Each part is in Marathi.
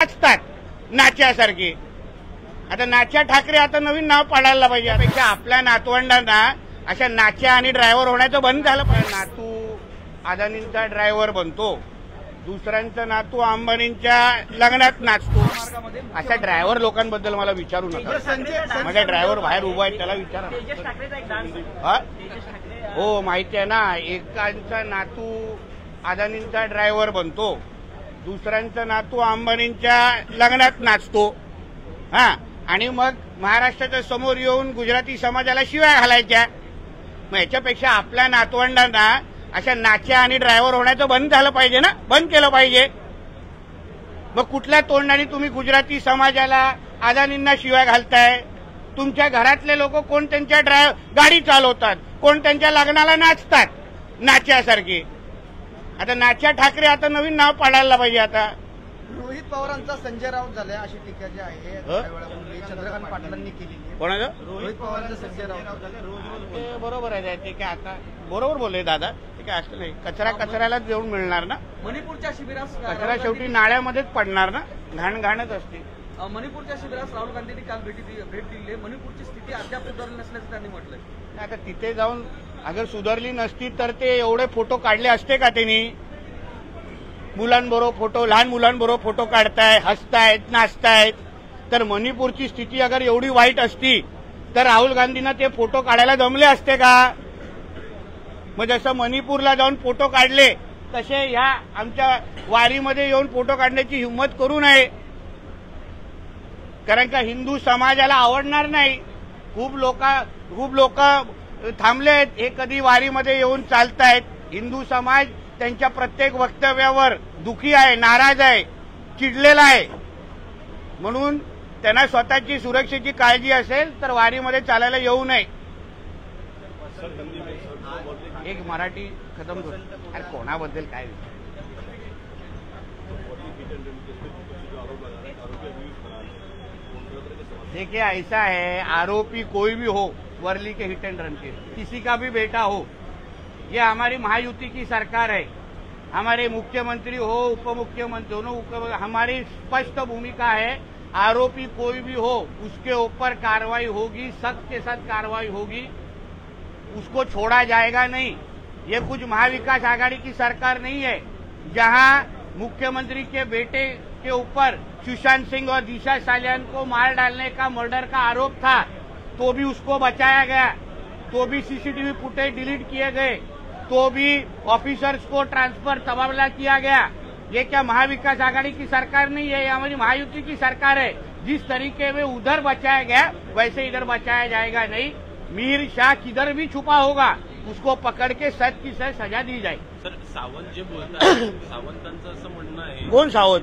नाचतात नाच्यासारखे। आता नाच्या ठाकरे आता नवीन नाव पाडायला पाहिजे। त्यापेक्षा आपल्या नातवंडांना अशा नाच्या आणि ड्रायव्हर होण्याचं बंद झालं पाहिजे। नातू अदानींचा ड्रायव्हर बनतो, दुसऱ्यांचा नातू अंबानींच्या लग्नात नाचतो। अशा ड्रायव्हर लोकांबद्दल मला विचारू नका। माझा ड्रायव्हर बाहेर उभा आहे त्याला विचारा। हो माहिती आहे ना, एकांचा नातू अदानींचा ड्रायव्हर बनतो, दुसऱ्यांचा नातू अंबानींच्या लग्नात नाचतो। आणि मग महाराष्ट्राच्या समोर येऊन गुजराती समाजाला शिव्या घालायच्या। मग याच्यापेक्षा आपल्या नातवंडांना अशा नाच्या आणि ड्रायव्हर होण्याचं बंद झालं पाहिजे ना, बंद केलं पाहिजे। मग कुठल्या तोंडाने तुम्ही गुजराती समाजाला अदानींना शिव्या घालताय? तुमच्या घरातले लोक कोण त्यांच्या गाडी चालवतात, कोण त्यांच्या लग्नाला नाचतात नाच्यासारखे। आता नाच्या ठाकरे आता नवीन नाव पाडायला पाहिजे। आता रोहित पवारांचा संजय राऊत झालाय अशी टीका जी आहे चंद्रकांत पाटलांनी केली। कोणाचं? रोहित पवारांचा संजय राऊत झाले। बरोबर आहे ते काय आता बरोबर बोलले दादा। ते काय असं नाही, कचरा कचऱ्यालाच देऊन मिळणार ना। मणिपूरच्या शिबिरास कचरा शेवटी नाळ्यामध्येच पडणार ना, घाण घाणच असते। मणिपूरच्या शिबिरास राहुल गांधींनी काल भेट दिली। मणिपूरची स्थिती अद्याप सुधारली नसल्याचं त्यांनी म्हटलंय। आता तिथे जाऊन अगर सुधारली नसती तर ते एवढे फोटो काढले असते का? त्यांनी मुलांबरोबर फोटो, लहान मुलांबरोबर फोटो काढतायत, हसतायत, नाचतायत। तर मणिपूरची स्थिती अगर एवढी वाईट असती तर राहुल गांधींना ते फोटो काढायला जमले असते का? मग जसं मणिपूरला जाऊन फोटो काढले तसे ह्या आमच्या वारीमध्ये येऊन फोटो काढण्याची हिंमत करू नये, कारण का हिंदू समाजाला आवडणार नाही। खूप लोक थांबलेत, हे कधी वारीमध्ये येऊन चालतायत। हिंदू समाज त्यांच्या प्रत्येक वक्तव्यावर दुखी आहे, नाराज आहे, चिडलेला आहे। म्हणून त्यांना स्वतःची सुरक्षेची काळजी असेल तर वारीमध्ये चालायला येऊ नये। एक मराठी खतम करू। अरे कोणाबद्दल काय? देखिए ऐसा है, आरोपी कोई भी हो, वर्ली के हिट एंड रन के किसी का भी बेटा हो, ये हमारी महायुति की सरकार है। हमारे मुख्यमंत्री हो, उप मुख्यमंत्री दोनों, हमारी स्पष्ट भूमिका है। आरोपी कोई भी हो उसके ऊपर कार्रवाई होगी, सख्त के साथ कार्रवाई होगी, उसको छोड़ा जाएगा नहीं। ये कुछ महाविकास आघाड़ी की सरकार नहीं है जहां मुख्यमंत्री के बेटे के ऊपर सुशांत सिंह और दिशा सालियान को मार डालने का, मर्डर का आरोप था, तो भी उसको बचाया गया, तो भी सीसीटीवी फुटेज डिलीट किए गए, तो भी ऑफिसर्स को ट्रांसफर तबादला किया गया। ये क्या महाविकास आघाड़ी की सरकार नहीं है? ये हमारी महायुति की सरकार है। जिस तरीके में उधर बचाया गया वैसे इधर बचाया जाएगा नहीं। मीर शाह किधर भी छुपा होगा उसको पकड़ के सच की सजा दी जाए। सर सावंत जे बोलतात, सावंतांचं असं म्हणणं आहे। कोण सावंत?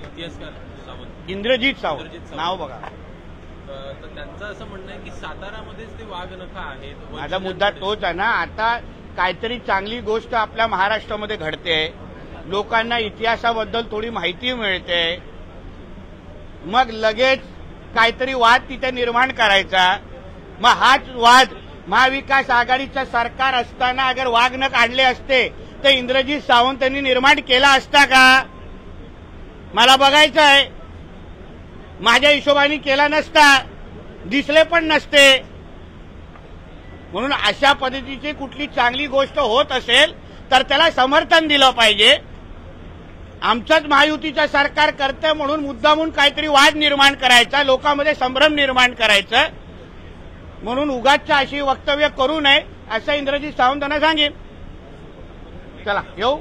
इतिहासकार सावंत, इंद्रजीत सावंत नाव बघा। तर त्यांचं असं म्हणणं आहे की सातारामध्येच ते वाघनखा आहेत। माझा मुद्दा तोच आहे ना। आता काहीतरी चांगली गोष्ट आपल्या महाराष्ट्रामध्ये घडते, लोकांना इतिहासाबद्दल थोडी माहिती मिळते, मग लगेच काहीतरी वाद तिथे निर्माण करायचा। मग हाच वाद महाविकास आघाडीचं सरकार असताना अगर वाघनख आणले असते तर इंद्रजीत सावंत यांनी निर्माण केला असता का? मला बघायचं आहे। माझ्या हिशोबाने केला नसता, दिसले पण नसते। म्हणून अशा पद्धतीची कुठली चांगली गोष्ट होत असेल तर त्याला समर्थन दिलं पाहिजे। आमचंच महायुतीचं सरकार करतं म्हणून मुद्दामून काहीतरी वाद निर्माण करायचा, लोकांमध्ये संभ्रम निर्माण करायचं, म्हणून उगाचच्या अशी वक्तव्य करू नये असं इंद्रजीत सावंतांना सांगेन। चला येऊ।